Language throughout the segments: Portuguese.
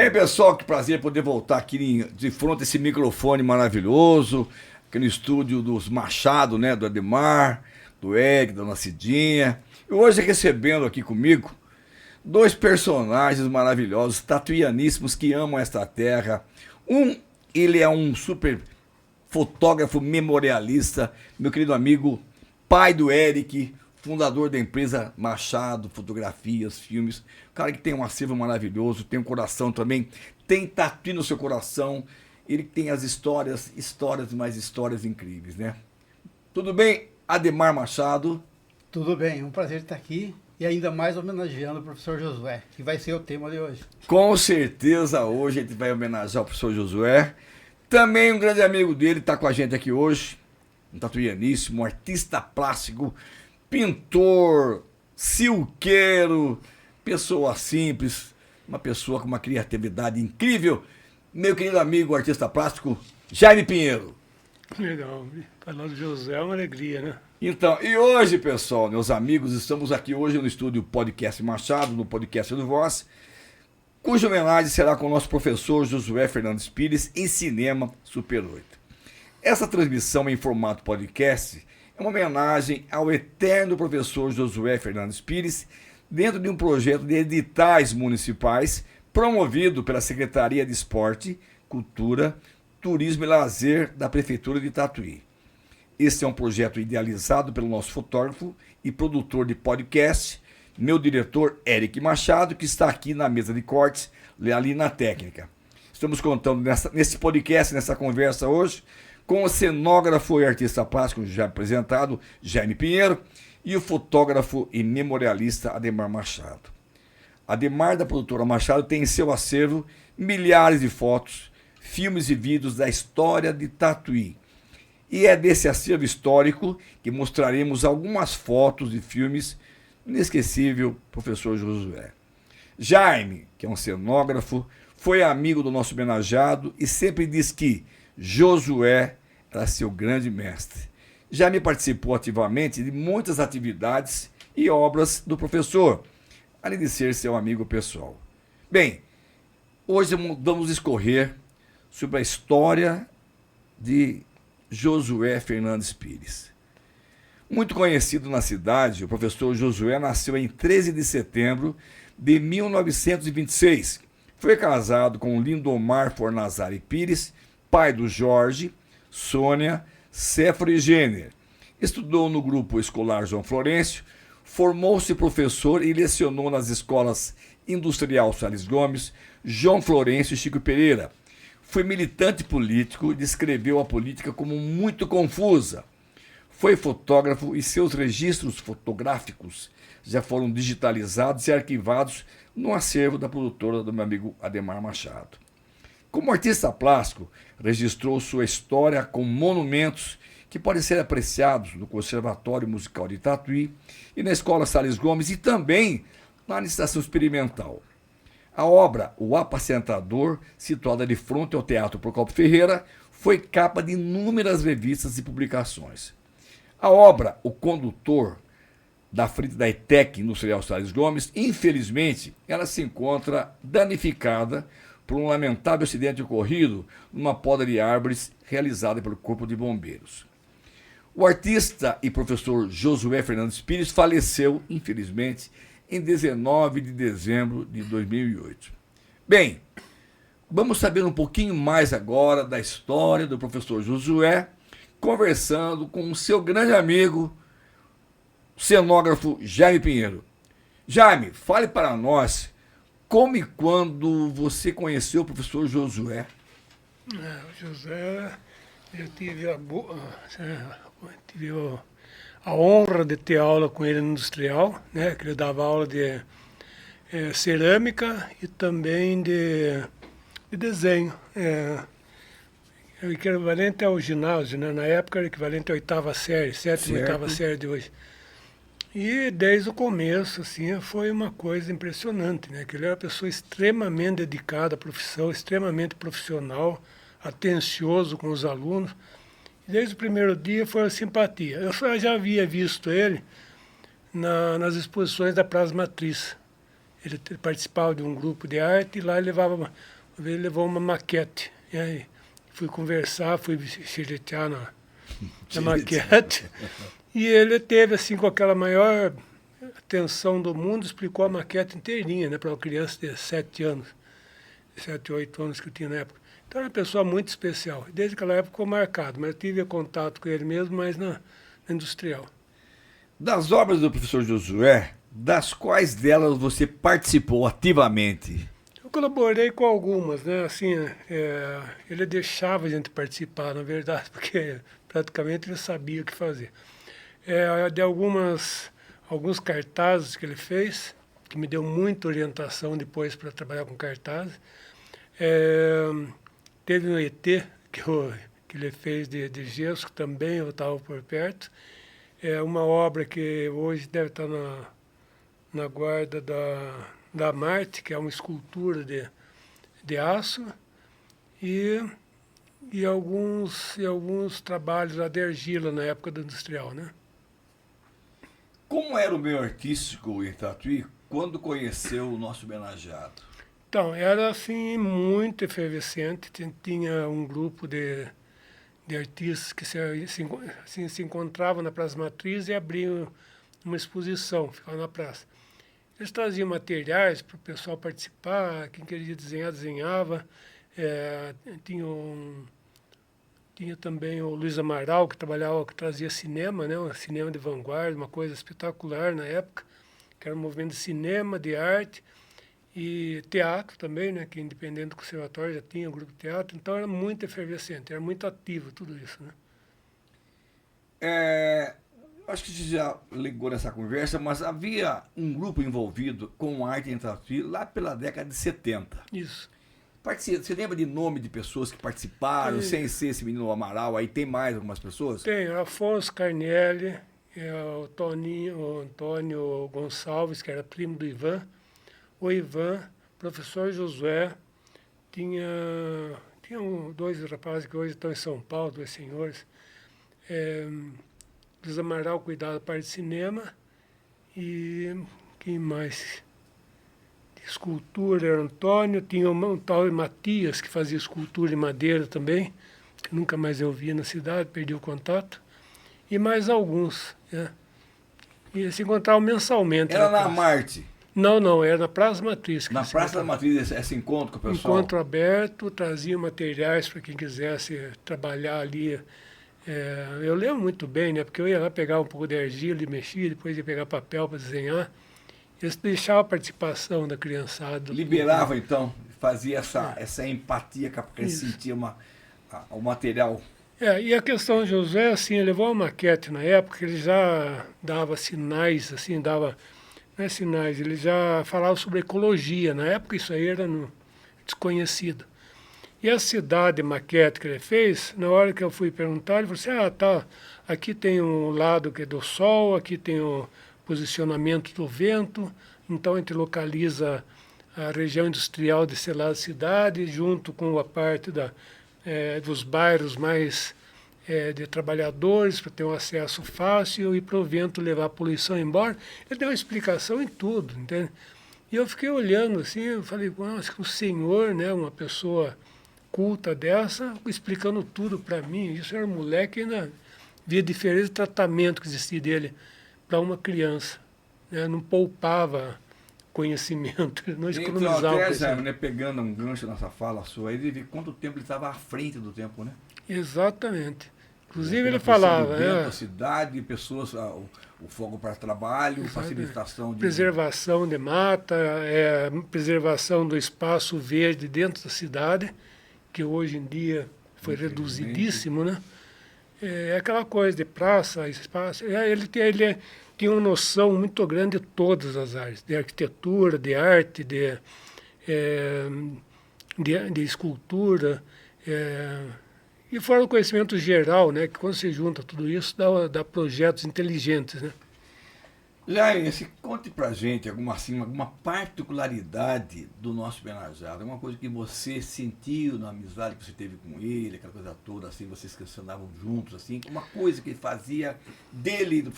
Bem, pessoal, que prazer poder voltar aqui de frente a esse microfone maravilhoso, aqui no estúdio dos Machado, né, do Ademar, do Eric, da Cidinha. E hoje recebendo aqui comigo dois personagens maravilhosos, tatuianíssimos, que amam esta terra. Ele é um super fotógrafo memorialista, meu querido amigo, pai do Eric, fundador da empresa Machado, fotografias, filmes, cara que tem um acervo maravilhoso, tem um coração também, tem tatu no seu coração, ele tem as histórias e mais histórias incríveis, né? Tudo bem, Ademar Machado? Tudo bem, um prazer estar aqui e ainda mais homenageando o professor Josué, que vai ser o tema de hoje. Com certeza hoje a gente vai homenagear o professor Josué. Também um grande amigo dele está com a gente aqui hoje, um tatuianíssimo, um artista plástico, pintor, silqueiro, pessoa simples, uma pessoa com uma criatividade incrível. Meu querido amigo, artista plástico, Jaime Pinheiro. Legal, falar do José é uma alegria, né? Então, e hoje, pessoal, meus amigos, estamos aqui hoje no estúdio Podcast Machado, no Podcast do Voz, cuja homenagem será com o nosso professor Josué Fernandes Pires em Cinema Super 8. Essa transmissão em formato podcast é uma homenagem ao eterno professor Josué Fernandes Pires, dentro de um projeto de editais municipais promovido pela Secretaria de Esporte, Cultura, Turismo e Lazer da Prefeitura de Tatuí. Este é um projeto idealizado pelo nosso fotógrafo e produtor de podcast, meu diretor Eric Machado, que está aqui na mesa de cortes, ali na técnica. Estamos contando nesse podcast, nessa conversa hoje, com o cenógrafo e artista plástico já apresentado, Jaime Pinheiro, e o fotógrafo e memorialista Ademar Machado. Ademar, da produtora Machado, tem em seu acervo milhares de fotos, filmes e vídeos da história de Tatuí. E é desse acervo histórico que mostraremos algumas fotos e filmes do inesquecível professor Josué. Jaime, que é um cenógrafo, foi amigo do nosso homenageado e sempre diz que Josué era seu grande mestre. Jaime participou ativamente de muitas atividades e obras do professor, além de ser seu amigo pessoal. Bem, hoje vamos discorrer sobre a história de Josué Fernandes Pires. Muito conhecido na cidade, o professor Josué nasceu em 13 de setembro de 1926. Foi casado com Lindomar Fornazari Pires, pai do Jorge, Sônia, Céfaro e Gêner. Estudou no grupo escolar João Florencio, formou-se professor e lecionou nas escolas Industrial Salles Gomes, João Florencio e Chico Pereira. Foi militante político e descreveu a política como muito confusa. Foi fotógrafo e seus registros fotográficos já foram digitalizados e arquivados no acervo da produtora do meu amigo Ademar Machado. Como artista plástico, registrou sua história com monumentos que podem ser apreciados no Conservatório Musical de Tatuí e na Escola Salles Gomes e também na Estação Experimental. A obra O Apacentador, situada de frente ao Teatro Procópio Ferreira, foi capa de inúmeras revistas e publicações. A obra O Condutor, da frente da ETEC Industrial Salles Gomes, infelizmente, ela se encontra danificada por um lamentável acidente ocorrido numa poda de árvores realizada pelo Corpo de Bombeiros. O artista e professor Josué Fernandes Pires faleceu, infelizmente, em 19 de dezembro de 2008. Bem, vamos saber um pouquinho mais agora da história do professor Josué, conversando com o seu grande amigo, o cenógrafo Jaime Pinheiro. Jaime, fale para nós como e quando você conheceu o professor Josué. O José, eu tive a honra de ter aula com ele no Industrial, né, que ele dava aula de cerâmica e também de desenho. É o equivalente ao ginásio, né? Na época era o equivalente à oitava série, sétima e oitava série de hoje. E desde o começo, assim, foi uma coisa impressionante, né? Que ele era uma pessoa extremamente dedicada à profissão, extremamente profissional, atencioso com os alunos. E desde o primeiro dia foi a simpatia. Eu já havia visto ele nas exposições da Praça Matriz. Ele participava de um grupo de arte e lá ele levou uma maquete. E aí fui conversar, fui xeretear na maquete. E ele teve, assim, com aquela maior atenção do mundo, explicou a maquete inteirinha, né, para uma criança de 7 anos, 7, 8 anos que eu tinha na época. Então, era uma pessoa muito especial. Desde aquela época ficou marcado, mas eu tive contato com ele mesmo, mas na industrial. Das obras do professor Josué, das quais delas você participou ativamente? Eu colaborei com algumas, né? Assim, ele deixava a gente participar, na verdade, porque praticamente ele sabia o que fazer. De alguns cartazes que ele fez, que me deu muita orientação depois para trabalhar com cartazes. Teve um ET que ele fez de gesso, que também eu estava por perto. É uma obra que hoje deve estar na guarda da Marte, que é uma escultura de aço, e alguns trabalhos lá de argila na época do industrial, né? Como era o meio artístico em Tatuí quando conheceu o nosso homenageado? Então, era assim muito efervescente, tinha um grupo de artistas que se encontravam na Praça Matriz e abriam uma exposição, ficavam na praça. Eles traziam materiais para o pessoal participar, quem queria desenhar, desenhava. Tinha também o Luiz Amaral, que trazia cinema, né? Um cinema de vanguarda, uma coisa espetacular na época, que era um movimento de cinema, de arte e teatro também, né? Que independente do conservatório já tinha um grupo de teatro, então era muito efervescente, era muito ativo tudo isso, né? Acho que você já ligou nessa conversa, mas havia um grupo envolvido com arte em Tatuí lá pela década de 70. Isso. Você lembra de nome de pessoas que participaram, sem ser esse menino Amaral? Aí tem mais algumas pessoas? Tem, Afonso Carnelli, o Antônio Gonçalves, que era primo do Ivan, o Ivan, professor Josué, tinha 2 rapazes que hoje estão em São Paulo, 2 senhores. Luiz Amaral cuidava da parte de cinema e quem mais? Escultura era Antônio, tinha um tal de Matias que fazia escultura em madeira também, que nunca mais eu vi na cidade, perdi o contato, e mais alguns. Né? E se encontravam mensalmente. Era na Marte? Não, era na Praça Matriz. Na Praça da Matriz, esse encontro com o pessoal? Encontro aberto, trazia materiais para quem quisesse trabalhar ali. Eu lembro muito bem, né? Porque eu ia lá pegar um pouco de argila e mexia, depois ia pegar papel para desenhar. Eles deixavam a participação da criançada. Liberava, então, fazia essa empatia, porque ele sentia o material. E a questão de José, assim, ele levou uma maquete na época, ele já dava sinais, assim, não é sinais, ele já falava sobre ecologia. Na época isso aí era desconhecido. E a cidade maquete que ele fez, na hora que eu fui perguntar, ele falou assim, tá, aqui tem um lado que é do sol, aqui tem o posicionamento do vento, então a gente localiza a região industrial desse lado da cidade, junto com a parte dos bairros mais de trabalhadores, para ter um acesso fácil e para o vento levar a poluição embora. Ele deu uma explicação em tudo, entende? E eu fiquei olhando assim, eu falei, nossa, o senhor, né, uma pessoa culta dessa, explicando tudo para mim. Isso era um moleque, ainda via diferente do tratamento que existia dele para uma criança. Né? Não poupava conhecimento, não economizava então, conhecimento. né, pegando um gancho nessa fala sua, ele vê quanto tempo ele estava à frente do tempo, né? Exatamente. Inclusive ele falava... a cidade, pessoas, o fogo para trabalho, facilitação de... Preservação de mata, preservação do espaço verde dentro da cidade, que hoje em dia foi reduzidíssimo, né? Aquela coisa de praça, espaço. Ele tinha uma noção muito grande de todas as áreas, de arquitetura, de arte, de escultura, e fora o conhecimento geral, né? Que quando se junta tudo isso, dá projetos inteligentes, né? Jair, conte pra gente alguma particularidade do nosso homenageado, alguma coisa que você sentiu na amizade que você teve com ele, aquela coisa toda, assim, vocês que andavam juntos, assim, uma coisa que ele fazia dele, do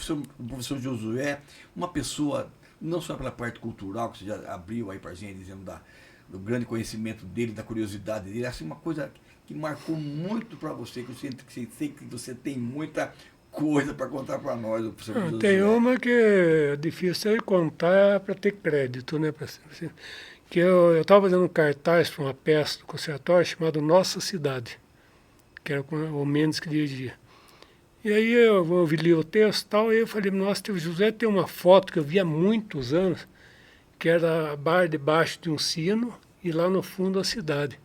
professor Josué, uma pessoa não só pela parte cultural, que você já abriu aí pra gente, dizendo do grande conhecimento dele, da curiosidade dele, assim, uma coisa que marcou muito para você, que eu sei que você tem muita coisa para contar para nós, o professor Josué. Tem uma que é difícil de contar para ter crédito, né? Que eu estava fazendo um cartaz para uma peça do conservatório chamada Nossa Cidade, que era com o Mendes que dirigia. E aí eu li o texto e tal, e eu falei, nossa, o José tem uma foto que eu vi há muitos anos, que era a barra debaixo de um sino e lá no fundo a cidade.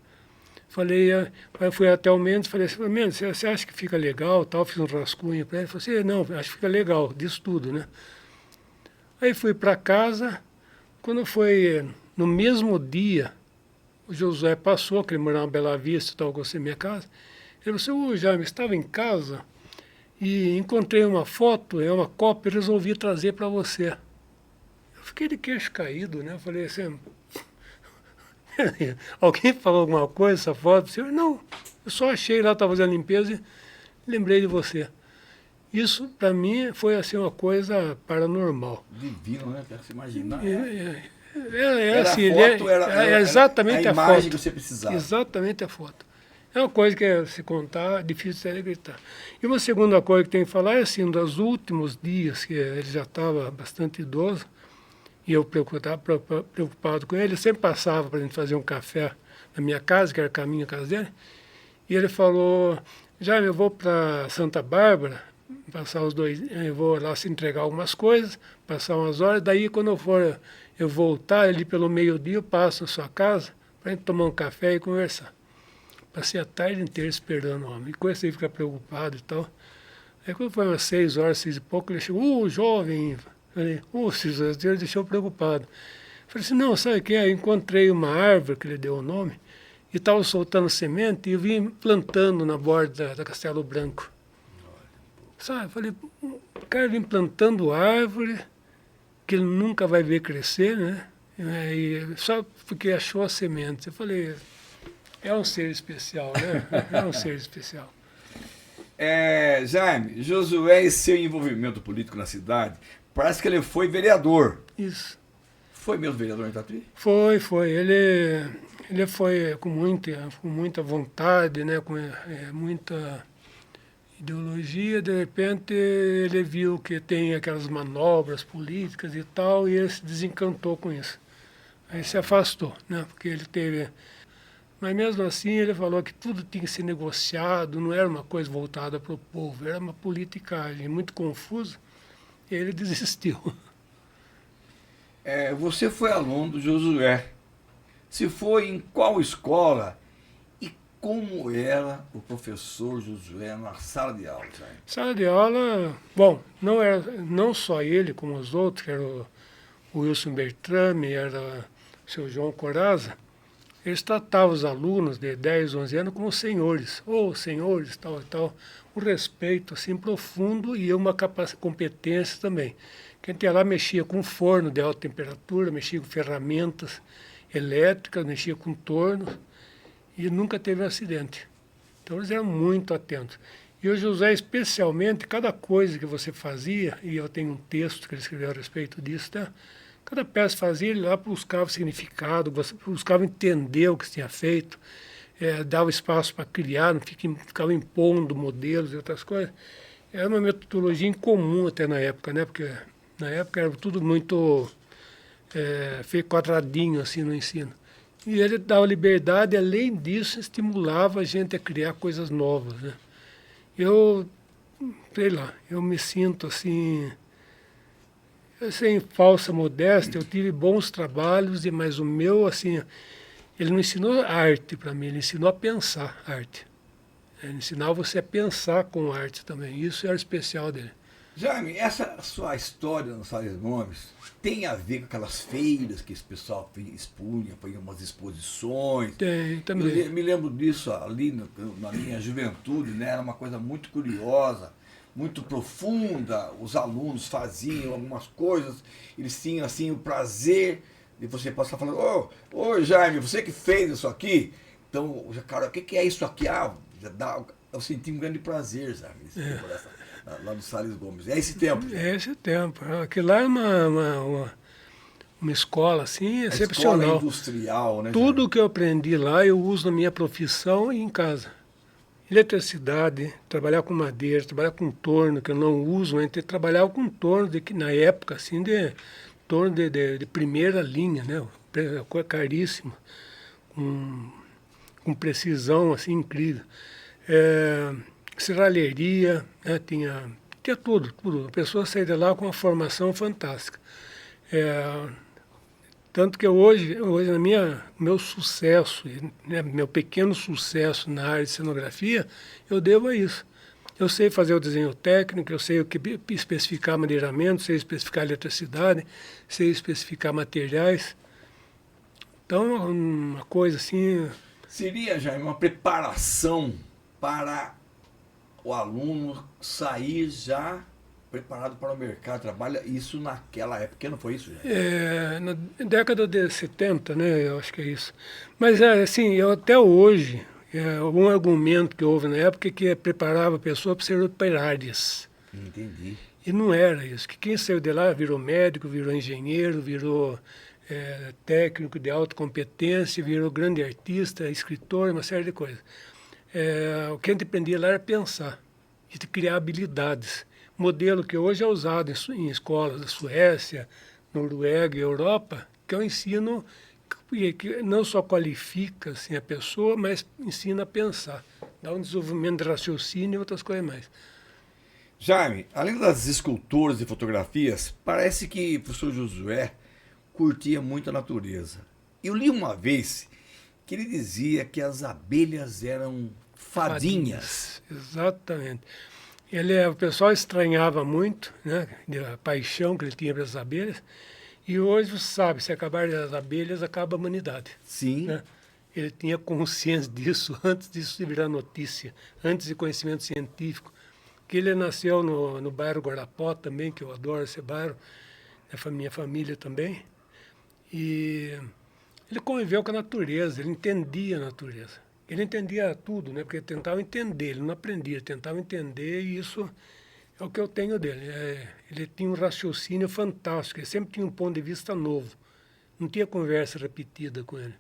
Falei, aí eu fui até o Mendes e falei assim, Mendes, você acha que fica legal, tal? Fiz um rascunho para ele, falei assim, não, acho que fica legal, disso tudo, né? Aí fui para casa, quando foi no mesmo dia, o Josué passou, que ele morava em Bela Vista, tal, gostei da minha casa, ele falou assim, Jaime, estava em casa e encontrei uma foto, é uma cópia, resolvi trazer para você. Eu fiquei de queixo caído, né? Eu falei assim, alguém falou alguma coisa essa foto? Eu, não, eu só achei lá, estava fazendo limpeza e lembrei de você. Isso, para mim, foi assim uma coisa paranormal. Divino, né? Quero se imaginar. Assim, era exatamente a a imagem foto. que você precisava. Exatamente a foto. É uma coisa que, se contar, é difícil de acreditar. E uma segunda coisa que tem que falar é assim, dos últimos dias, que ele já estava bastante idoso, e eu preocupado com ele, eu sempre passava para a gente fazer um café na minha casa, que era caminho à casa dele, e ele falou, Jaime, eu vou para Santa Bárbara, passar os 2, eu vou lá se entregar algumas coisas, passar umas horas, daí quando eu voltar ali pelo meio-dia, eu passo na sua casa para a gente tomar um café e conversar. Passei a tarde inteira esperando o homem, e comecei a ficar preocupado e tal. Aí quando foi umas 6 horas, 6 e pouco, ele chegou, jovem, falei, Deus deixou preocupado. Falei assim, não, sabe o que é? Eu encontrei uma árvore, que ele deu o nome, e estava soltando semente, e eu vim plantando na borda da Castelo Branco. Sabe, falei, o cara vem plantando árvore, que ele nunca vai ver crescer, né? E só porque achou a semente. Eu falei, é um ser especial, né? É um ser especial. Jaime, Josué e seu envolvimento político na cidade, parece que ele foi vereador. Isso. Foi mesmo vereador em Tatuí? Foi. Ele foi com muita vontade, né? Com muita ideologia. De repente, ele viu que tem aquelas manobras políticas e tal, e ele se desencantou com isso. Aí se afastou, né? Porque ele teve... Mas mesmo assim ele falou que tudo tinha que ser negociado, não era uma coisa voltada para o povo, era uma politicagem muito confusa, e ele desistiu. Você foi aluno do Josué. Se foi, em qual escola e como era o professor Josué na sala de aula? Jaime? Sala de aula, bom, não só ele, como os outros, que era o Wilson Bertrame, era o seu João Coraza, eles tratavam os alunos de 10, 11 anos como senhores, senhores, tal e tal, um respeito assim profundo e uma competência também. Quem ia lá mexia com forno de alta temperatura, mexia com ferramentas elétricas, mexia com tornos e nunca teve um acidente. Então eles eram muito atentos. E o José, especialmente, cada coisa que você fazia, e eu tenho um texto que ele escreveu a respeito disso, tá? Cada peça fazia, ele lá buscava significado, buscava entender o que tinha feito, dava espaço para criar, não ficava impondo modelos e outras coisas. Era uma metodologia incomum até na época, né? Porque na época era tudo muito feio quadradinho assim no ensino. E ele dava liberdade, e, além disso, estimulava a gente a criar coisas novas, né? Eu, sei lá, eu me sinto assim... Sem falsa modéstia, eu tive bons trabalhos, mas o meu, assim, ele não ensinou arte para mim, ele ensinou a pensar arte. Ele ensinava você a pensar com arte também, isso era o especial dele. Jaime, essa sua história no Salles Gomes tem a ver com aquelas feiras que esse pessoal expunha, foi umas exposições? Tem, também. Eu me lembro disso ali na minha juventude, né? Era uma coisa muito curiosa, muito profunda. Os alunos faziam algumas coisas, eles tinham assim o prazer de você passar falando, ô Jaime, você que fez isso aqui? Então, cara, o que é isso aqui? Eu senti um grande prazer, Jaime, lá no Salles Gomes. É esse tempo. É esse tempo. Aquilo lá é uma escola assim A excepcional. escola industrial, né? Tudo que eu aprendi lá eu uso na minha profissão e em casa. Eletricidade, trabalhar com madeira, trabalhar com torno, que eu não uso, mas trabalhava com torno, que na época, assim, torno de primeira linha, né? Caríssimo, com precisão, assim, incrível. Serralheria, né? Tinha tudo, tudo. A pessoa saía de lá com uma formação fantástica. Tanto que hoje meu sucesso, né, meu pequeno sucesso na área de cenografia, eu devo a isso. Eu sei fazer o desenho técnico, eu sei o que especificar madeiramento, sei especificar eletricidade, sei especificar materiais. Então, uma coisa assim... Seria, Jaime, uma preparação para o aluno sair já preparado para o mercado de trabalho, isso naquela época, não foi isso, Jaime? Na década de 70, né, eu acho que é isso. Mas, assim, eu até hoje, algum argumento que houve na época que preparava a pessoa para ser operárias. Entendi. E não era isso, que quem saiu de lá virou médico, virou engenheiro, virou técnico de alta competência, virou grande artista, escritor, uma série de coisas. O que a gente aprendia lá era pensar e criar habilidades. Modelo que hoje é usado em escolas da Suécia, Noruega e Europa, que é um ensino que não só qualifica assim, a pessoa, mas ensina a pensar, dá um desenvolvimento de raciocínio e outras coisas mais. Jaime, além das esculturas e fotografias, parece que o professor Josué curtia muito a natureza. Eu li uma vez que ele dizia que as abelhas eram fadinhas. Exatamente. O pessoal estranhava muito, né, a paixão que ele tinha pelas abelhas, e hoje você sabe, se acabar as abelhas, acaba a humanidade. Sim. Né? Ele tinha consciência disso antes disso virar notícia, antes de conhecimento científico. Que ele nasceu no bairro Guarapó também, que eu adoro esse bairro, minha família também, e ele conviveu com a natureza, ele entendia a natureza. Ele entendia tudo, né? Porque ele tentava entender, ele não aprendia, ele tentava entender, e isso é o que eu tenho dele. Ele tinha um raciocínio fantástico, ele sempre tinha um ponto de vista novo. Não tinha conversa repetida com ele.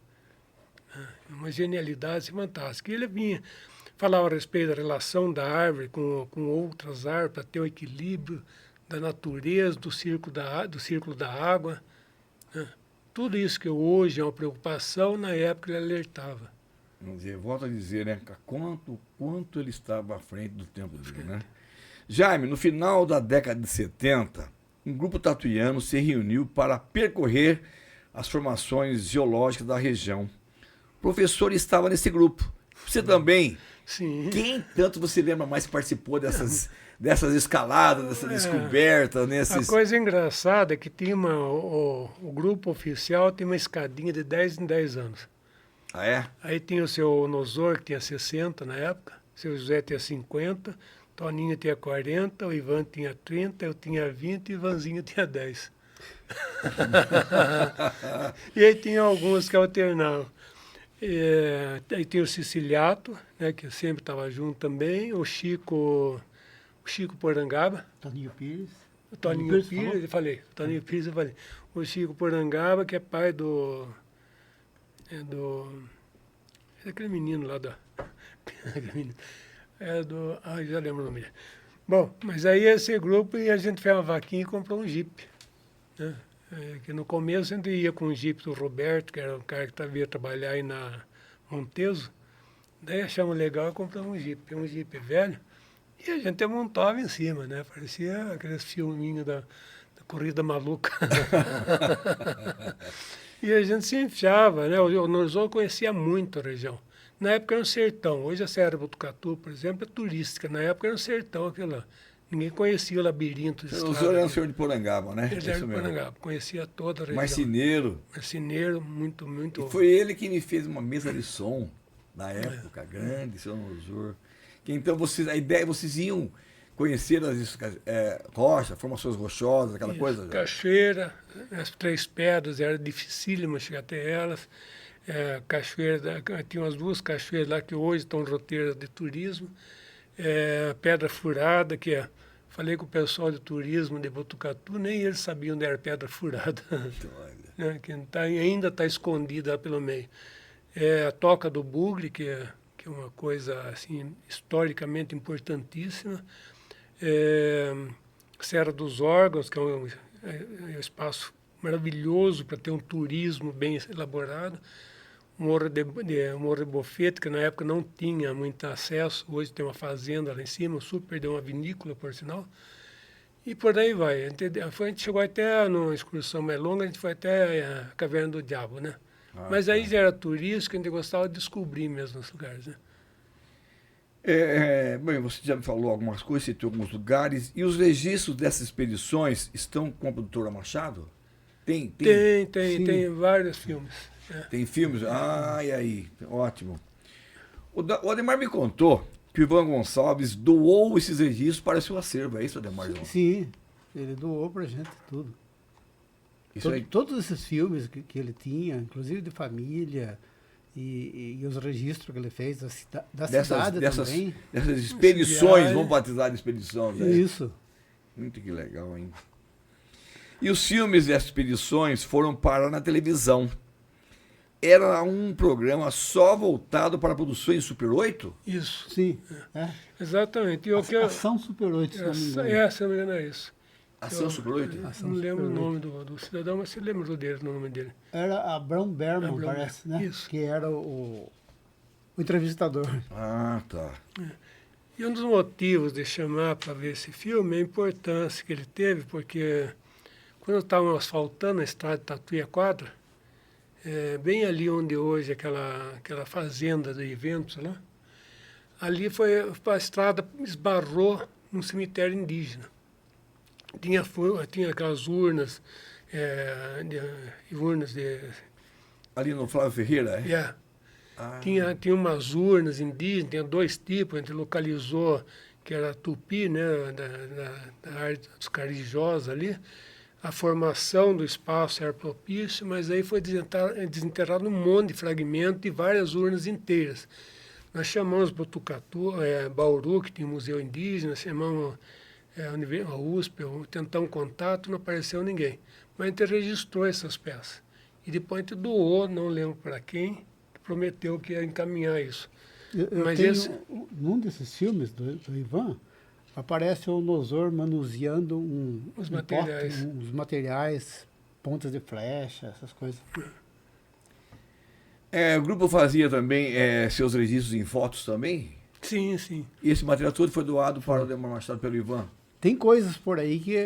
Uma genialidade fantástica. E ele vinha, falava a respeito da relação da árvore com outras árvores, para ter o equilíbrio da natureza, do círculo da água. Né? Tudo isso que hoje é uma preocupação, na época ele alertava. Vamos dizer, volto a dizer, né? Quanto ele estava à frente do tempo dele, né? Jaime, no final da década de 70, um grupo tatuiano se reuniu para percorrer as formações geológicas da região. O professor estava nesse grupo. Você também? Sim. Quem tanto você lembra mais que participou dessas escaladas, dessa descoberta? A coisa engraçada é que tinha o grupo oficial tinha uma escadinha de 10 em 10 anos. Ah, é? Aí tinha o seu Nosor, que tinha 60 na época, o seu José tinha 50, Toninho tinha 40, o Ivan tinha 30, eu tinha 20 e o Ivanzinho tinha 10. E aí tinha alguns que alternavam. Aí tinha o Siciliato, né, que sempre estava junto também, o Chico Porangaba. Toninho Pires. O Toninho Pires, eu falei. O Chico Porangaba, que é pai daquele menino lá já lembro o nome dele. Bom, mas aí esse grupo e a gente fez uma vaquinha e comprou um Jeep. Né? Que no começo a gente ia com o Jeep do Roberto, que era um cara que ia trabalhar aí na Monteso. Daí achamos legal e compramos um Jeep velho. E a gente montava em cima, né? Parecia aqueles filminhos da Corrida Maluca. E a gente se enfiava, né? O Norzão conhecia muito a região. Na época era um sertão. Hoje a Serra Botucatu, por exemplo, é turística. Na época era um sertão aquilo lá. Ninguém conhecia o labirinto. O senhor era o senhor de Porangaba, né? Ele era de Porangaba, conhecia toda a região. Marceneiro, muito. E foi ele que me fez uma mesa de som na época, grande, seu Norzor. Então vocês iam conhecer as rochas, formações rochosas, aquela coisa? Cachoeira, as Três Pedras, era dificílimo chegar até elas. Cachoeira, tinha umas 2 cachoeiras lá que hoje estão roteiras de turismo. Pedra Furada, falei com o pessoal de turismo de Botucatu, nem eles sabiam onde era Pedra Furada. Olha. né, que ainda está escondida pelo meio. É a Toca do Bugre, que é uma coisa assim, historicamente importantíssima. Serra dos Órgãos, que é um espaço maravilhoso para ter um turismo bem elaborado. Morro de Bofete, que na época não tinha muito acesso, hoje tem uma fazenda lá em cima, super, deu uma vinícola, por sinal. E por aí vai. A gente chegou até, numa excursão mais longa, a gente foi até a Caverna do Diabo, né? Mas aí já era turístico, a gente gostava de descobrir mesmo os lugares, né? Bem, você já me falou algumas coisas, citou alguns lugares. E os registros dessas expedições estão com a produtora Machado? Tem vários filmes. Tem filmes? E aí? Ótimo. O Ademar me contou que o Ivan Gonçalves doou esses registros para o seu acervo. É isso, Ademar? Sim, ele doou pra gente tudo. Todos esses filmes que ele tinha, inclusive de família, e os registros que ele fez da cidade também. Dessas expedições, vamos batizar de expedição. Né? Isso. Muito que legal, hein? E os filmes dessas expedições foram parar na televisão. Era um programa só voltado para produções Super 8? Isso. Sim. Exatamente. Ação Super 8, se não me engano. Se não me engano, é isso. Ação Super 8? Não lembro o nome do cidadão, mas você lembra dele, o nome dele. Era Abrão Berman, parece, né? Isso. Que era o entrevistador. Ah, tá. E um dos motivos de chamar para ver esse filme é a importância que ele teve, porque quando estavam asfaltando a estrada de Tatuí a Quadra, bem ali onde hoje aquela fazenda de eventos lá, ali a estrada esbarrou num cemitério indígena. Tinha aquelas urnas, Ali no Flávio Ferreira, é? Tinha umas urnas indígenas, tinha dois tipos, a gente localizou que era tupi, né, da área dos carijós ali. A formação do espaço era propício, mas aí foi desenterrado um monte de fragmentos e várias urnas inteiras. Nós chamamos Botucatu, Bauru, que tinha um museu indígena, chamamos a USP, tentar um contato, não apareceu ninguém. Mas a gente registrou essas peças. E depois a gente doou, não lembro para quem, que prometeu que ia encaminhar isso. Num desses filmes do Ivan, aparece o Nosor manuseando uns materiais, pontas de flecha, essas coisas. O grupo fazia também seus registros em fotos também? Sim, sim. E esse material todo foi doado para o Ademar Machado pelo Ivan? Tem coisas por aí que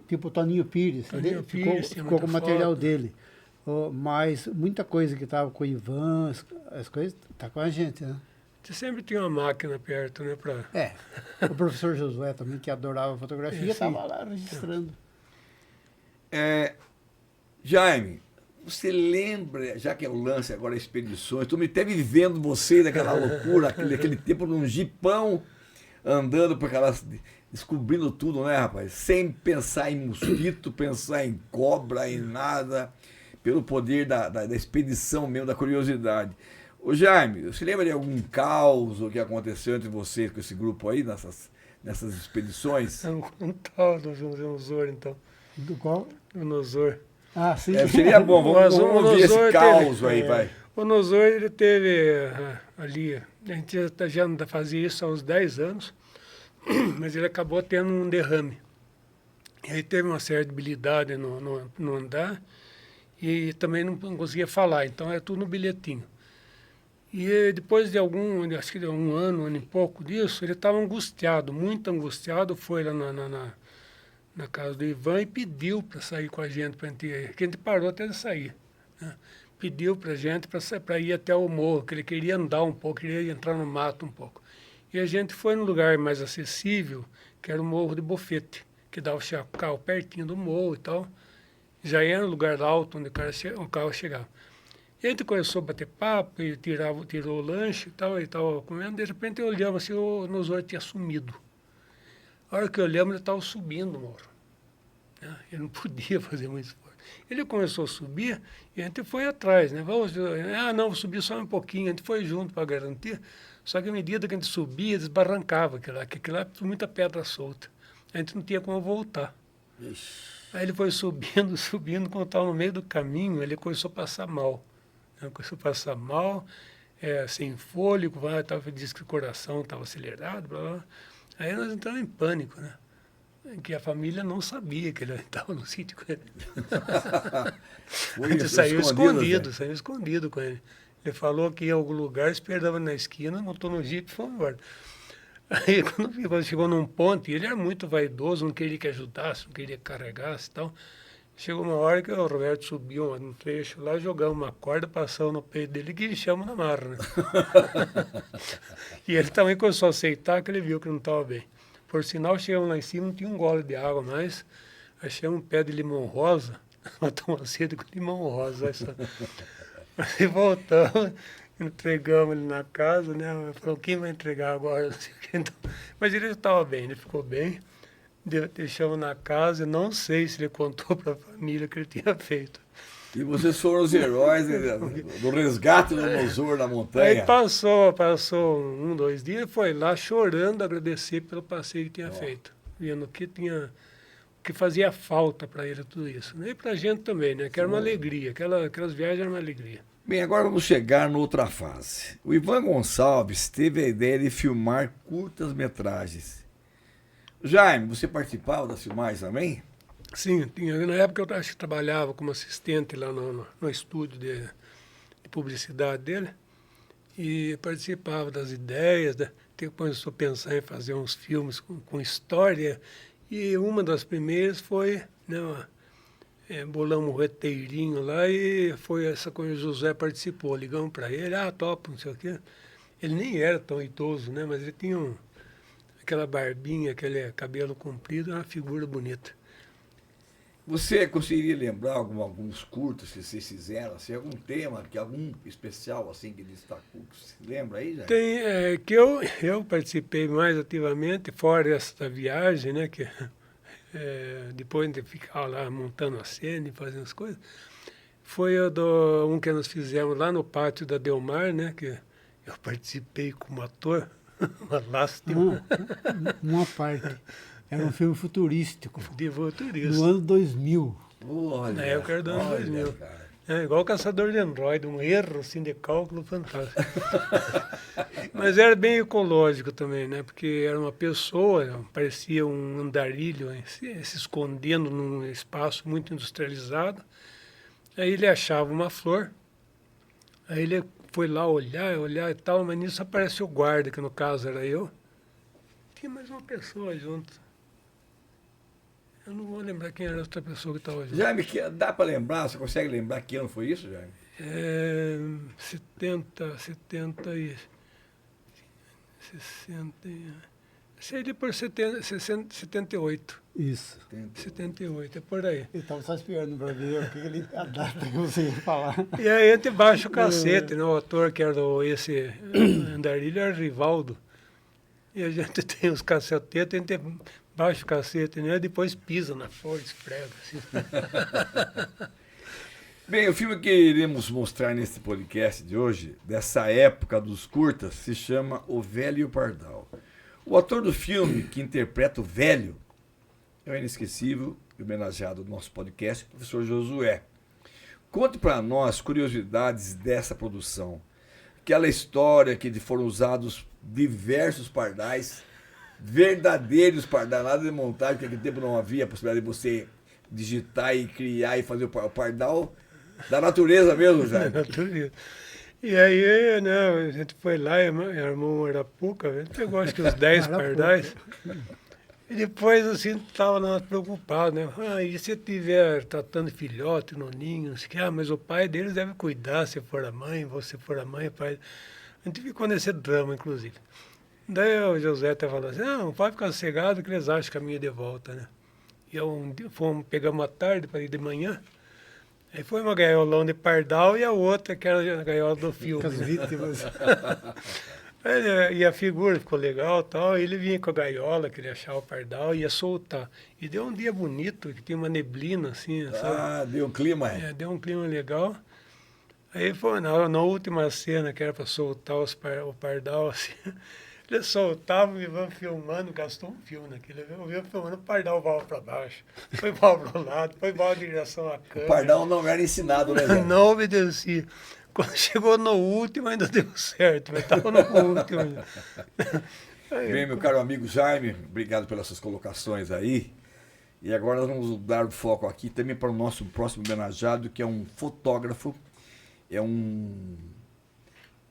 tipo o Toninho Pires, ficou com o material dele. Mas muita coisa que estava com o Ivan, as coisas, tá com a gente, né? Você sempre tinha uma máquina perto, né? O professor Josué também, que adorava fotografia, estava lá registrando. Jaime, você lembra, já que é o lance agora, expedições, tu me teve vivendo você daquela loucura, aquele tempo num jipão, andando por aquelas, descobrindo tudo, né, rapaz? Sem pensar em mosquito, pensar em cobra, em nada, pelo poder da expedição mesmo, da curiosidade. Ô Jaime, você lembra de algum caos que aconteceu entre vocês com esse grupo aí, nessas expedições? Um tal do Nosor, então. Do qual? O Nosor. Ah, sim. Seria bom, vamos ouvir esse caos aí, vai. O Nosor, ele teve ali, a gente já fazia isso há uns 10 anos, mas ele acabou tendo um derrame. E aí teve uma certa debilidade no andar e também não conseguia falar, então era tudo no bilhetinho. E depois de acho que de um ano e pouco disso, ele estava angustiado, muito angustiado, foi lá na casa do Ivan e pediu para sair com a gente, que a gente parou até de sair. Né? Pediu para a gente para ir até o morro, que ele queria andar um pouco, queria entrar no mato um pouco. E a gente foi no lugar mais acessível, que era o Morro de Bofete, que dava o carro pertinho do morro e tal. Já era um lugar alto onde o carro chegava. E a gente começou a bater papo, e tirou o lanche e tal, e estava comendo, de repente olhamos assim, o Nosor tinha sumido. A hora que olhamos, ele estava subindo o morro. Ele não podia fazer muito esforço. Ele começou a subir e a gente foi atrás, né? Vou subir só um pouquinho, a gente foi junto para garantir, só que à medida que a gente subia, desbarrancava aquilo lá, porque aquilo lá tinha muita pedra solta. A gente não tinha como voltar. Aí ele foi subindo, subindo, quando estava no meio do caminho, ele começou a passar mal. Começou a passar mal, sem fôlego, disse que o coração estava acelerado, blá, blá. Aí nós entramos em pânico, né? Que a família não sabia que ele estava no sítio com ele. A gente saiu escondido com ele. Ele falou que ia a algum lugar, esperava na esquina, montou no jipe e foi embora. Aí quando chegou num ponto, e ele era muito vaidoso, não queria que ajudasse, não queria que carregasse e tal. Chegou uma hora que o Roberto subiu no trecho lá, jogamos uma corda, passamos no peito dele e enchemos na marra, né? E ele também começou a aceitar que ele viu que não estava bem. Por sinal, chegamos lá em cima, não tinha um gole de água mais. Achamos um pé de limão rosa, matamos uma sede com limão rosa. Aí voltamos, entregamos ele na casa, né? Ele falou, quem vai entregar agora? Mas ele estava bem, ele ficou bem. Deixamos na casa, não sei se ele contou para a família que ele tinha feito. E vocês foram os heróis do resgate do Mozor na montanha. Aí passou 2 dias, foi lá chorando, agradecer pelo passeio que tinha feito. Vendo que fazia falta para ele tudo isso. E para a gente também, né? Que era uma alegria, aquelas viagens eram uma alegria. Bem, agora vamos chegar noutra fase. O Ivan Gonçalves teve a ideia de filmar curtas-metragens. Jaime, você participava das filmagens também? Sim, na época eu acho que trabalhava como assistente lá no estúdio de publicidade dele e participava das ideias, começou a pensar em fazer uns filmes com história e uma das primeiras foi, né, bolamos um roteirinho lá e foi essa coisa, o José participou, ligamos para ele, topa, não sei o quê. Ele nem era tão idoso, né, mas ele tinha aquela barbinha, aquele cabelo comprido, uma figura bonita. Você conseguiria lembrar alguns curtos que vocês fizeram, assim, algum tema, algum especial assim que destacou? Você lembra aí, já? Tem, que eu participei mais ativamente, fora essa viagem, né, que depois de ficar lá montando a cena e fazendo as coisas, foi um que nós fizemos lá no pátio da Delmar, né, que eu participei como ator, uma lástima. Uma parte. Era um filme futurístico. De futurista. Do ano 2000. Olha, na época era do ano 2000. Igual o Caçador de Android, um erro assim, de cálculo fantástico. Mas era bem ecológico também, né? Porque era uma pessoa, parecia um andarilho se escondendo num espaço muito industrializado. Aí ele achava uma flor, aí ele foi lá olhar e tal, mas nisso apareceu o guarda, que no caso era eu. Tinha mais uma pessoa junto. Eu não vou lembrar quem era outra pessoa que estava junto. Jaime, dá para lembrar? Você consegue lembrar que ano foi isso, Jaime? 60. Por 78. Isso. 78, é por aí. Eu estava só esperando para ver a data que você ia falar. E aí a gente baixa o cacete, né? O ator que era esse andarilho era Rivaldo. E a gente tem os cacetetes, a gente baixa o cacete, né? Depois pisa na flor, esfrega. Assim. Bem, o filme que iremos mostrar nesse podcast de hoje, dessa época dos curtas, se chama O Velho e o Pardal. O ator do filme que interpreta o velho é o inesquecível e homenageado do nosso podcast, o professor Josué. Conte para nós curiosidades dessa produção. Aquela história que foram usados diversos pardais, verdadeiros pardais, nada de montagem, porque naquele tempo não havia a possibilidade de você digitar e criar e fazer o pardal da natureza mesmo, já. Da natureza. E aí, né, a gente foi lá, armou uma arapuca, a gente pegou acho que uns 10 pardais. E depois, assim, estava preocupado, né? E se tiver tratando filhote no ninho, não sei o que, mas o pai deles deve cuidar, se for a mãe, você for a mãe, pai. A gente ficou nesse drama, inclusive. Daí o José até falou assim, não pode ficar sossegado que eles acham caminho de volta, né? E pegamos à tarde para ir de manhã. Aí foi uma gaiolão de pardal e a outra, que era a gaiola do filme. As vítimas. E a figura ficou legal e tal. Ele vinha com a gaiola, que ele achava o pardal, e ia soltar. E deu um dia bonito, que tinha uma neblina, assim, sabe? Deu um clima. Deu um clima legal. Aí foi na última cena, que era para soltar o pardal, assim, Ele soltava, o Ivan filmando, gastou um filme naquele. Eu ia filmando, o Pardal voava para baixo, foi voava para o lado, foi voava em direção à câmera. O Pardal não era ensinado, né, Zé? Não obedecia. Quando chegou no último, ainda deu certo, mas estava no último. Bem, meu caro amigo Jaime, obrigado pelas suas colocações aí. E agora nós vamos dar o foco aqui também para o nosso próximo homenageado, que é um fotógrafo, é um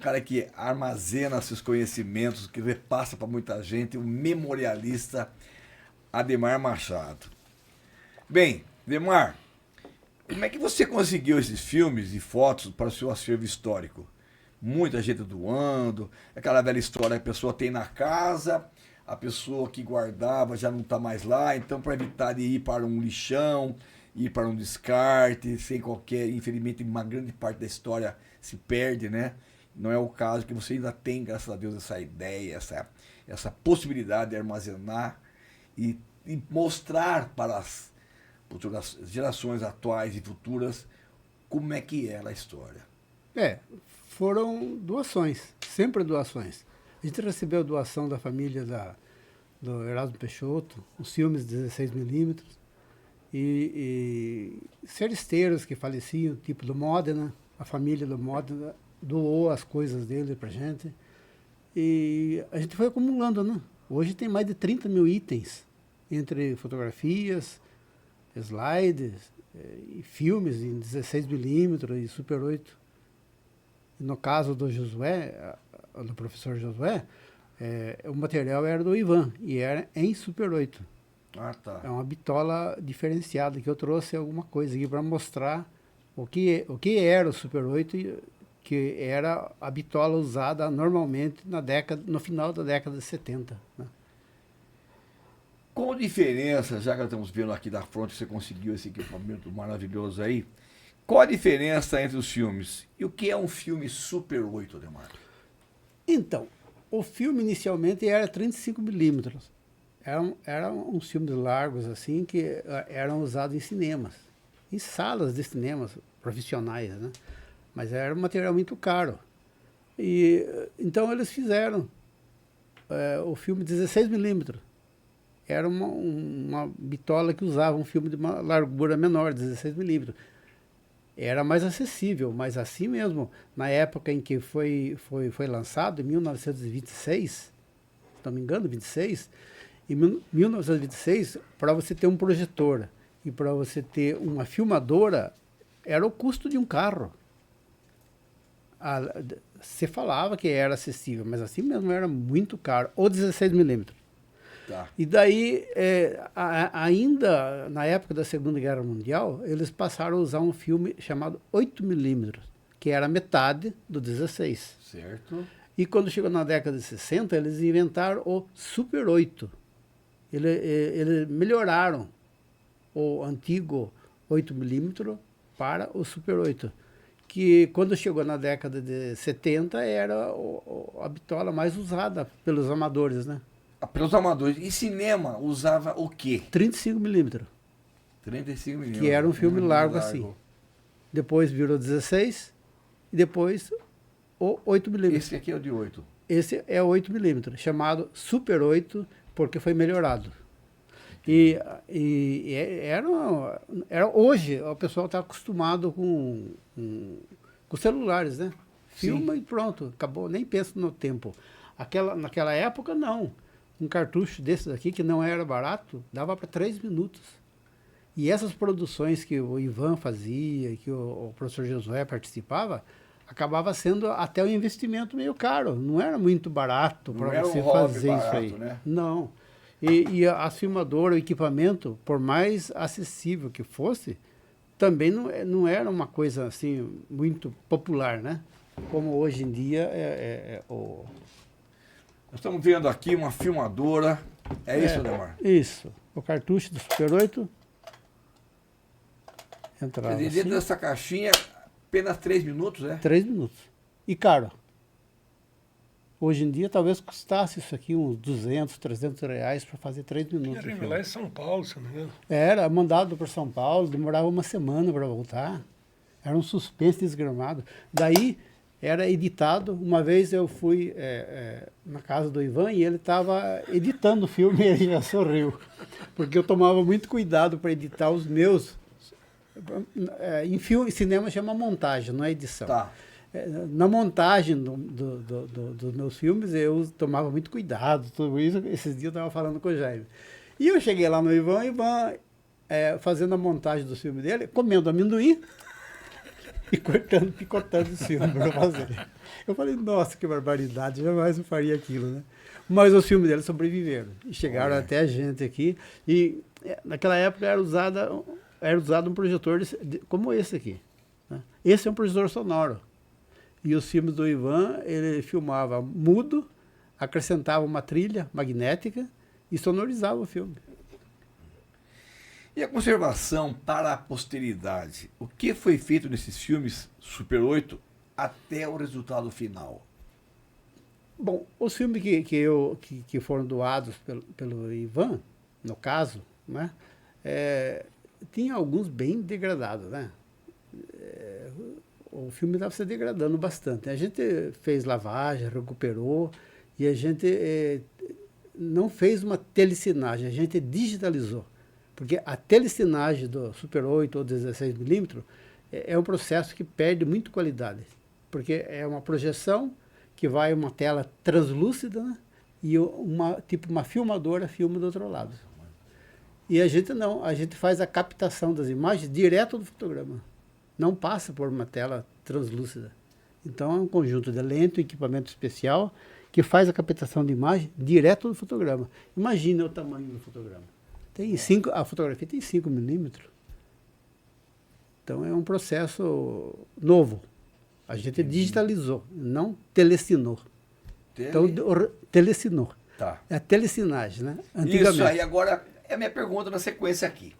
cara que armazena seus conhecimentos, que repassa para muita gente, um memorialista, Ademar Machado. Bem, Ademar, como é que você conseguiu esses filmes e fotos para o seu acervo histórico? Muita gente doando, aquela velha história que a pessoa tem na casa, a pessoa que guardava já não está mais lá, então para evitar de ir para um lixão, ir para um descarte, sem qualquer, infelizmente uma grande parte da história se perde, né? Não é o caso que você ainda tem, graças a Deus, essa ideia, essa possibilidade de armazenar e mostrar para as futuras gerações atuais e futuras como é que era a história. Foram doações, sempre doações. A gente recebeu doação da família do Erasmo Peixoto, os filmes 16mm, e seresteiros que faleciam, tipo do Modena, a família do Modena doou as coisas dele pra gente. E a gente foi acumulando, né? Hoje tem mais de 30 mil itens, entre fotografias, slides, e filmes em 16mm e Super 8. No caso do Josué, do professor Josué, o material era do Ivan e era em Super 8. Ah, tá. É uma bitola diferenciada que eu trouxe alguma coisa aqui para mostrar o que era o Super 8, que era a bitola usada normalmente no final da década de 70. Né? Qual a diferença, já que nós estamos vendo aqui da fronte, você conseguiu esse equipamento maravilhoso aí, qual a diferença entre os filmes? E o que é um filme Super 8, Ademar? Então, o filme inicialmente era 35mm. Eram uns filmes largos assim que eram usados em cinemas, em salas de cinemas profissionais, né? Mas era um material muito caro. E então eles fizeram o filme 16mm. Era uma bitola que usava um filme de uma largura menor, 16mm. Era mais acessível, mas assim mesmo, na época em que foi lançado, em 1926, se não me engano, 26, em 1926, para você ter um projetor e para você ter uma filmadora, era o custo de um carro. Você falava que era acessível, mas assim mesmo era muito caro, ou 16mm. Tá. E daí, ainda na época da Segunda Guerra Mundial, eles passaram a usar um filme chamado 8mm, que era metade do 16. Certo. E quando chegou na década de 60, eles inventaram o Super 8. Eles melhoraram o antigo 8mm para o Super 8, que quando chegou na década de 70 era a bitola mais usada pelos amadores, né? Pelos amadores. E cinema usava o quê? 35mm. 35mm. Que era um filme largo assim. Depois virou 16 e depois o 8mm. Esse aqui é o de 8. Esse é o 8mm, chamado Super 8, porque foi melhorado. E hoje o pessoal está acostumado com celulares, né? Filma e pronto, acabou, nem pensa no tempo. Naquela época, não. Um cartucho desses aqui, que não era barato, dava para 3 minutos. E essas produções que o Ivan fazia, que o professor Josué participava, acabava sendo até um investimento meio caro. Não era muito barato para você fazer isso aí. Né? Não. E a filmadora, o equipamento, por mais acessível que fosse, também não era uma coisa assim muito popular, né? Como hoje em dia Nós estamos vendo aqui uma filmadora. É isso, Ademar? Isso. O cartucho do Super 8. Entrava dentro assim. dessa caixinha, apenas 3 minutos, né? 3 minutos. E caro. Hoje em dia talvez custasse isso aqui uns 200, 300 reais para fazer 3 minutos. Era lá em São Paulo, se não me engano. Era mandado para São Paulo, demorava uma semana para voltar. Era um suspense desgramado. Daí era editado. Uma vez eu fui na casa do Ivan e ele estava editando o filme e ele já sorriu, porque eu tomava muito cuidado para editar os meus. Em filme, cinema chama montagem, não é edição. Tá. Na montagem dos meus filmes eu tomava muito cuidado, tudo isso. Esses dias eu estava falando com o Jaime. E eu cheguei lá no Ivan fazendo a montagem do filme dele, comendo amendoim e picotando o filme para fazer. Eu falei, nossa, que barbaridade, jamais eu faria aquilo, né? Mas os filmes dele sobreviveram e chegaram até a gente aqui. E naquela época era usado um projetor como esse aqui, né? Esse é um projetor sonoro. E os filmes do Ivan, ele filmava mudo, acrescentava uma trilha magnética e sonorizava o filme. E a conservação para a posteridade? O que foi feito nesses filmes Super 8 até o resultado final? Bom, os filmes que foram doados pelo Ivan, no caso, né, tinha alguns bem degradados, né? O filme estava se degradando bastante. A gente fez lavagem, recuperou, e a gente não fez uma telecinagem, a gente digitalizou. Porque a telecinagem do Super 8 ou 16mm é um processo que perde muito qualidade. Porque é uma projeção que vai uma tela translúcida, né? E uma filmadora filma do outro lado. E a gente não, a gente faz a captação das imagens direto do fotograma. Não passa por uma tela translúcida. Então é um conjunto de lente, equipamento especial, que faz a captação de imagem direto do fotograma. Imagine o tamanho do fotograma. A fotografia tem 5mm. Então é um processo novo. A gente digitalizou, não telecinou. Então, telecinou. Tá. É a telecinagem, né? Antigamente. Isso aí, agora é a minha pergunta na sequência aqui.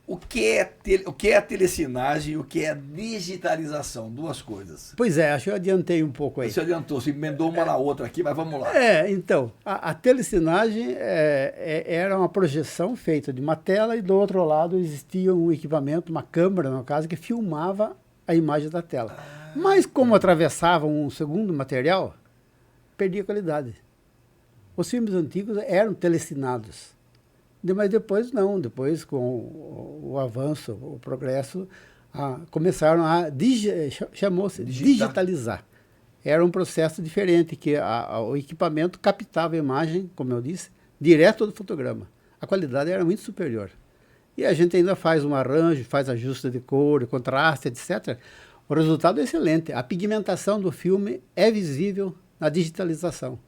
O que é a telecinagem e o que é a digitalização? Duas coisas. Pois é, acho que eu adiantei um pouco aí. Você adiantou, você emendou uma na outra aqui, mas vamos lá. Então, a telecinagem era uma projeção feita de uma tela e do outro lado existia um equipamento, uma câmera, no caso, que filmava a imagem da tela. Mas como atravessava um segundo material, perdia qualidade. Os filmes antigos eram telecinados. Mas depois não, depois com o avanço, o progresso, começaram a chamou-se digitalizar. Era um processo diferente, que o equipamento captava a imagem, como eu disse, direto do fotograma. A qualidade era muito superior. E a gente ainda faz um arranjo, faz ajuste de cor, contraste, etc. O resultado é excelente. A pigmentação do filme é visível na digitalização.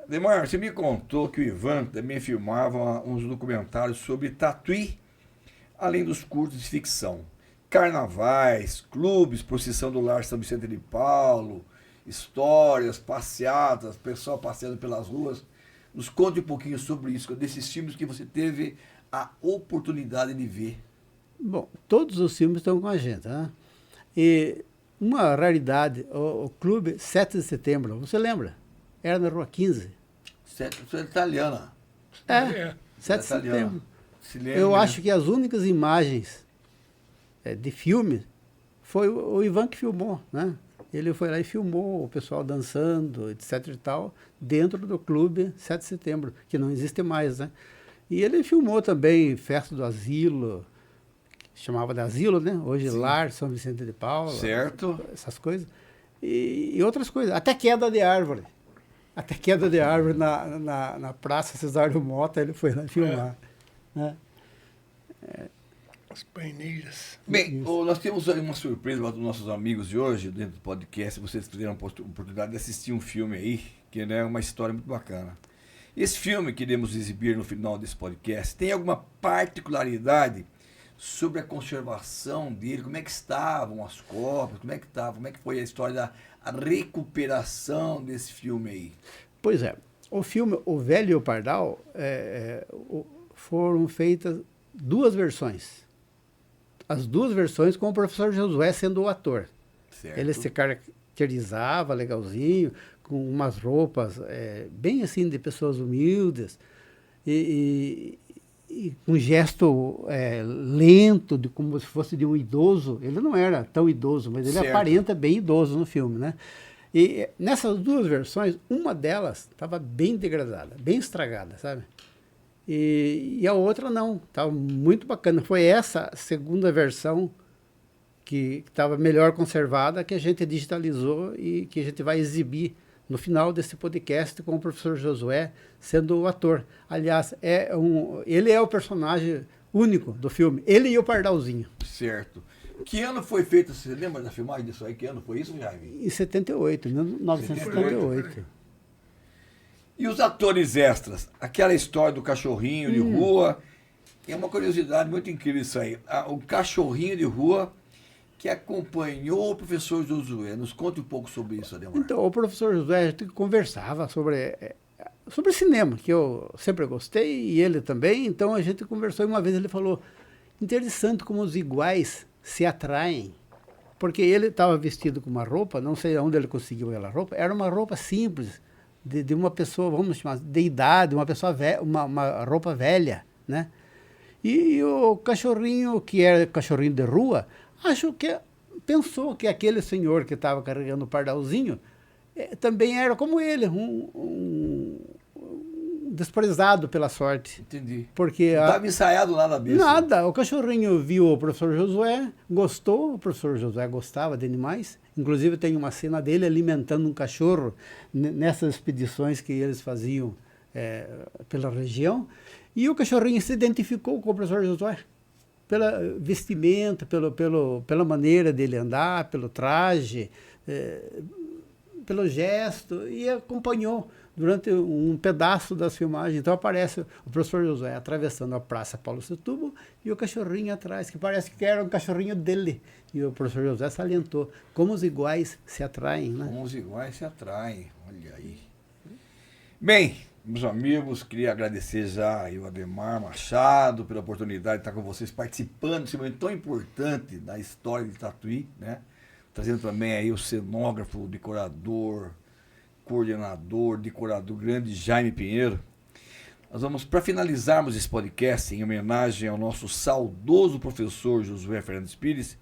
Demar, você me contou que o Ivan também filmava uns documentários sobre Tatuí, além dos curtos de ficção. Carnavais, clubes, procissão do Lar São Vicente de Paulo, histórias, passeatas, pessoal passeando pelas ruas. Nos conte um pouquinho sobre isso, desses filmes que você teve a oportunidade de ver. Bom, todos os filmes estão com a gente, né? E uma raridade, o Clube 7 de Setembro, você lembra? Era na Rua 15. Você é italiana. 7 de Setembro. Eu acho que as únicas imagens de filme foi o Ivan que filmou, né? Ele foi lá e filmou o pessoal dançando, etc e tal, dentro do Clube 7 de Setembro, que não existe mais, né? E ele filmou também Festa do Asilo, chamava de Asilo, né? Hoje Lar São Vicente de Paulo. Certo. Essas coisas. E outras coisas. Até queda de árvore. Até queda de árvore na Praça Cesário Mota, ele foi lá filmar. Né? As paineiras. Bem, nós temos aí uma surpresa para os nossos amigos de hoje, dentro do podcast. Vocês tiveram a oportunidade de assistir um filme aí, que é uma história muito bacana. Esse filme que iremos exibir no final desse podcast tem alguma particularidade sobre a conservação dele? Como é que estavam as cópias? Como é que foi a história da recuperação desse filme aí? Pois é, o filme O Velho e o Pardal foram feitas duas versões. As duas versões com o professor Josué sendo o ator. Certo. Ele se caracterizava legalzinho, com umas roupas bem assim de pessoas humildes. E um gesto lento, como se fosse de um idoso. Ele não era tão idoso, mas ele aparenta bem idoso no filme, né? E nessas duas versões, uma delas estava bem degradada, bem estragada, sabe? E a outra não, estava muito bacana. Foi essa segunda versão que estava melhor conservada, que a gente digitalizou e que a gente vai exibir no final desse podcast com o professor Josué sendo o ator. Aliás, ele é o personagem único do filme, ele e o Pardalzinho. Certo. Que ano foi feito, você lembra da filmagem disso aí? Que ano foi isso, Jaime? Em 78, 1978. E os atores extras? Aquela história do cachorrinho de rua, é uma curiosidade muito incrível isso aí. O cachorrinho de rua que acompanhou o professor Josué. Nos conte um pouco sobre isso, Ademar. Então, o professor Josué, a gente conversava sobre cinema, que eu sempre gostei, e ele também. Então, a gente conversou e uma vez ele falou, interessante como os iguais se atraem. Porque ele estava vestido com uma roupa, não sei onde ele conseguiu aquela roupa, era uma roupa simples, de uma pessoa, vamos chamar, de idade, uma pessoa velha, uma roupa velha, né? E o cachorrinho, que era cachorrinho de rua, pensou que aquele senhor que estava carregando o pardalzinho também era como ele, um desprezado pela sorte. Entendi. Porque não estava ensaiado nada mesmo. Nada. O cachorrinho viu o professor Josué, gostou, o professor Josué gostava de animais. Inclusive tem uma cena dele alimentando um cachorro nessas expedições que eles faziam pela região. E o cachorrinho se identificou com o professor Josué. Pela vestimenta, pela maneira dele andar, pelo traje, pelo gesto, e acompanhou durante um pedaço das filmagens. Então aparece o professor Josué atravessando a Praça Paulo Setúbal e o cachorrinho atrás, que parece que era um cachorrinho dele. E o professor Josué salientou como os iguais se atraem, né? Como os iguais se atraem, olha aí. Bem, meus amigos, queria agradecer já o Ademar Machado pela oportunidade de estar com vocês participando desse momento tão importante da história de Tatuí, né? Trazendo também aí o cenógrafo, o decorador, coordenador, decorador grande Jaime Pinheiro. Nós vamos, para finalizarmos esse podcast em homenagem ao nosso saudoso professor Josué Fernandes Pires,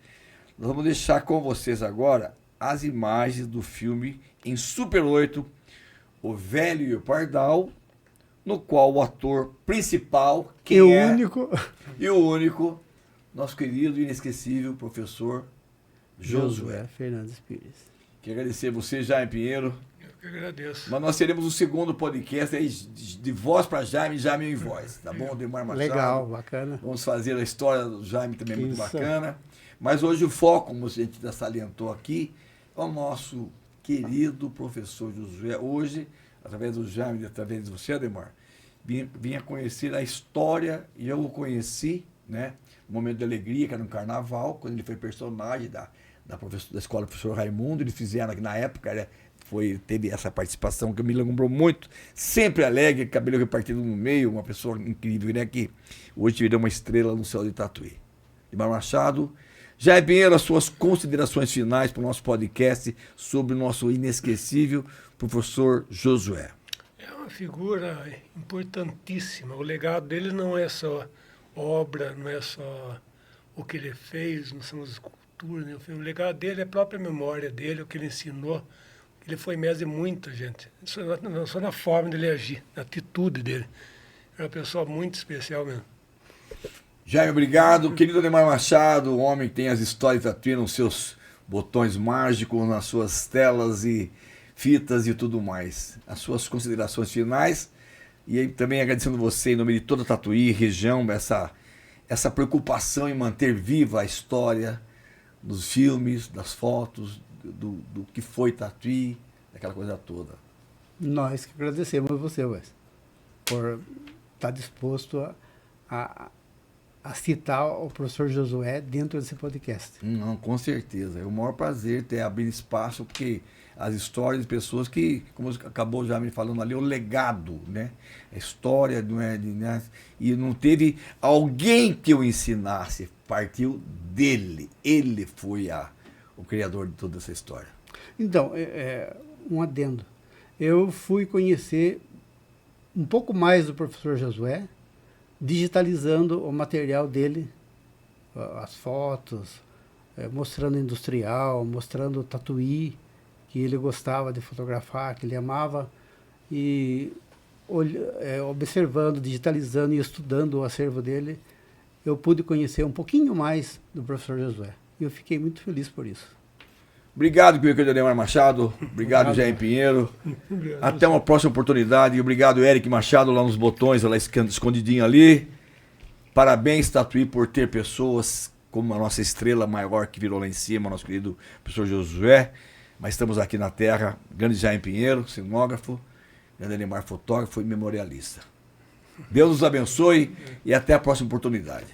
nós vamos deixar com vocês agora as imagens do filme em Super 8, O Velho e o Pardal, no qual o ator principal, e o único, nosso querido e inesquecível professor Josué Fernandes Pires. Quero agradecer você, Jaime Pinheiro. Eu que agradeço. Mas nós teremos um segundo podcast aí de voz para Jaime, Jaime em voz, tá bom? Ademar Machado. Legal, bacana. Vamos fazer a história do Jaime também, muito bacana. Mas hoje o foco, como a gente já salientou aqui, é o nosso querido professor Josué. Hoje, através do Jaime e através de você, Ademar, vinha conhecer a história, e eu o conheci, né? Um momento de alegria, que era no Carnaval, quando ele foi personagem da escola do professor Raimundo. Eles fizeram, na época, teve essa participação que me lembrou muito, sempre alegre, cabelo repartido no meio, uma pessoa incrível, né? Que hoje virou uma estrela no céu de Tatuí. Ademar Machado. Jaime Pinheiro, as suas considerações finais para o nosso podcast sobre o nosso inesquecível professor Josué. É uma figura importantíssima. O legado dele não é só obra, não é só o que ele fez, não são as esculturas, né? O legado dele é a própria memória dele, o que ele ensinou. Ele foi mestre de muita gente, só na forma dele agir, na atitude dele. É uma pessoa muito especial mesmo. Jaime, obrigado. Querido Ademar Machado, o homem que tem as histórias de Tatuí nos seus botões mágicos, nas suas telas e fitas e tudo mais. As suas considerações finais. E aí, também agradecendo você, em nome de toda a Tatuí, região, essa preocupação em manter viva a história dos filmes, das fotos, do que foi Tatuí, daquela coisa toda. Nós que agradecemos a você, Wes, por estar disposto a citar o professor Josué dentro desse podcast. Não, com certeza. É o maior prazer ter abrido espaço, porque as histórias de pessoas que, como acabou já me falando ali, o legado, né? A história, não é, né? E não teve alguém que o ensinasse, partiu dele. Ele foi o criador de toda essa história. Então, um adendo. Eu fui conhecer um pouco mais do professor Josué digitalizando o material dele, as fotos, mostrando industrial, mostrando tatuí, que ele gostava de fotografar, que ele amava, e observando, digitalizando e estudando o acervo dele, eu pude conhecer um pouquinho mais do professor Josué. E eu fiquei muito feliz por isso. Obrigado, Querido Ademar Machado. Obrigado, Jair Pinheiro. Até uma próxima oportunidade. E obrigado, Eric Machado, lá nos botões, lá escondidinho ali. Parabéns, Tatuí, por ter pessoas como a nossa estrela maior que virou lá em cima, nosso querido professor Josué. Mas estamos aqui na terra. Grande Jair Pinheiro, cenógrafo. Grande Ademar, fotógrafo e memorialista. Deus nos abençoe e até a próxima oportunidade.